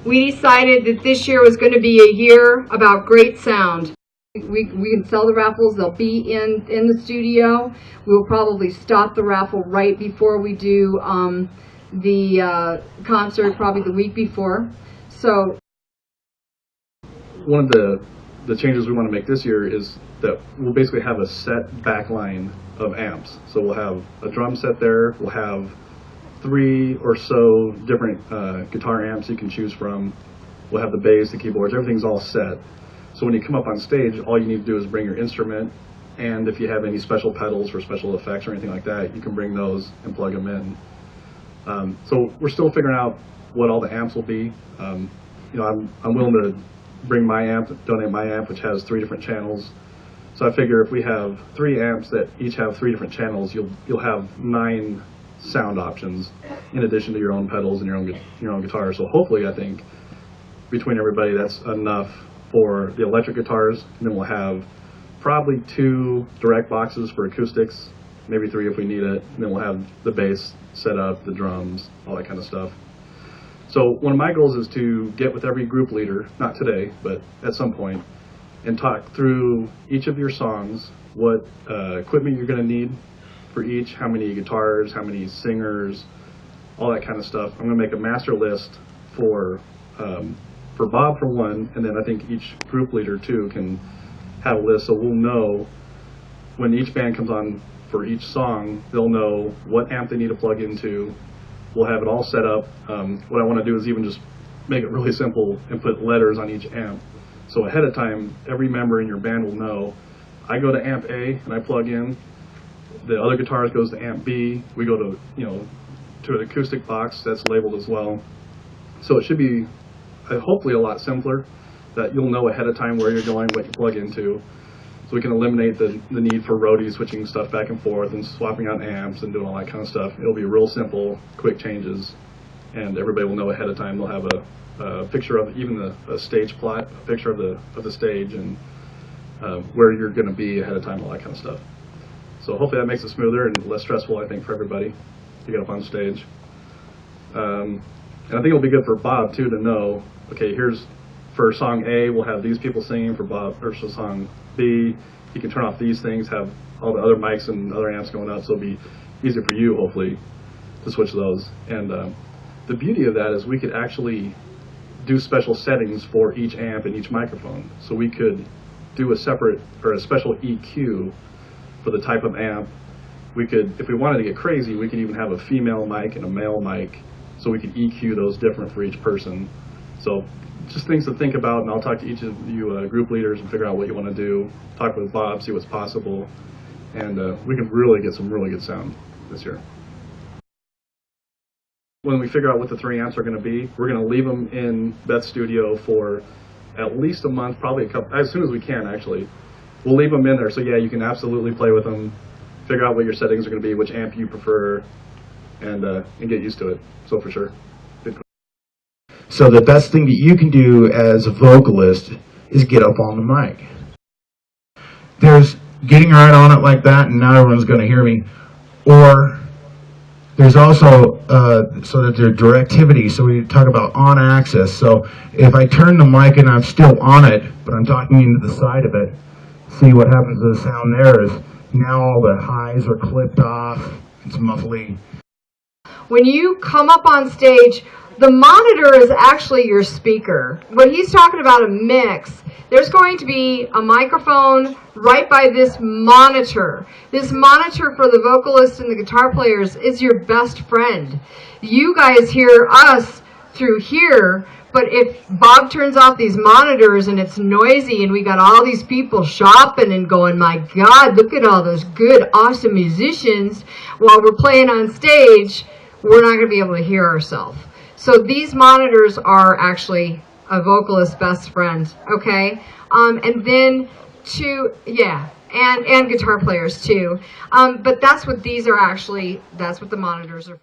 we decided that this year was going to be a year about great sound. We can sell the raffles. They'll be in the studio. We'll probably stop the raffle right before we do the concert, probably the week before. So one of the changes we want to make this year is that we'll basically have a set backline of amps. So we'll have a drum set there. We'll have 3 or so different guitar amps you can choose from. We'll have the bass, the keyboards, everything's all set. So when you come up on stage, all you need to do is bring your instrument, and if you have any special pedals for special effects or anything like that, you can bring those and plug them in. So we're still figuring out what all the amps will be. You know, I'm willing to bring my amp, donate my amp, which has 3 different channels. So I figure if we have 3 amps that each have 3 different channels, you'll have 9 sound options in addition to your own pedals and your own guitar. So hopefully, I think between everybody, that's enough for the electric guitars. And then we'll have probably 2 direct boxes for acoustics, maybe 3 if we need it. And then we'll have the bass set up, the drums, all that kind of stuff. So one of my goals is to get with every group leader, not today, but at some point, and talk through each of your songs, what equipment you're going to need for each, how many guitars, how many singers, all that kind of stuff. I'm going to make a master list for Bob for one, and then I think each group leader too can have a list, so we'll know when each band comes on for each song, they'll know what amp they need to plug into. We'll have it all set up. What I want to do is even just make it really simple and put letters on each amp. So ahead of time, every member in your band will know, I go to amp A and I plug in, the other guitarist goes to amp B, we go to, to an acoustic box that's labeled as well. So it should be hopefully a lot simpler, that you'll know ahead of time where you're going, what you plug into. So we can eliminate the need for roadies switching stuff back and forth and swapping out amps and doing all that kind of stuff. It'll be real simple, quick changes, and everybody will know ahead of time. They'll have a picture of even a stage plot, a picture of the stage and where you're going to be ahead of time, all that kind of stuff. So hopefully that makes it smoother and less stressful, I think, for everybody to get up on stage. And I think it'll be good for Bob too to know, okay, here's for song A, we'll have these people singing. For Bob, or for song B, you can turn off these things, have all the other mics and other amps going up, so it'll be easier for you, hopefully, to switch those. And the beauty of that is we could actually do special settings for each amp and each microphone. So we could do a separate or a special EQ for the type of amp. We could, if we wanted to get crazy, we could even have a female mic and a male mic, so we could EQ those different for each person. So just things to think about, and I'll talk to each of you group leaders and figure out what you want to do. Talk with Bob, see what's possible, and we can really get some really good sound this year. When we figure out what the 3 amps are going to be, we're going to leave them in BethStudio for at least a month, probably a couple, as soon as we can actually. We'll leave them in there, so yeah, you can absolutely play with them, figure out what your settings are going to be, which amp you prefer, and get used to it. So for sure. So the best thing that you can do as a vocalist is get up on the mic. There's getting right on it like that and now everyone's going to hear me. Or there's also so that there's directivity. So we talk about on axis. So if I turn the mic and I'm still on it, but I'm talking into the side of it, see what happens to the sound there is now all the highs are clipped off. It's muffly. when you come up on stage, the monitor is actually your speaker. When he's talking about a mix, there's going to be a microphone right by this monitor. This monitor for the vocalist and the guitar players is your best friend. You guys hear us through here, but if Bob turns off these monitors and it's noisy and we got all these people shopping and going, my God, look at all those good, awesome musicians, while we're playing on stage, we're not going to be able to hear ourselves. So these monitors are actually a vocalist's best friend, okay? And then and guitar players too. But that's what these are actually, that's what the monitors are for.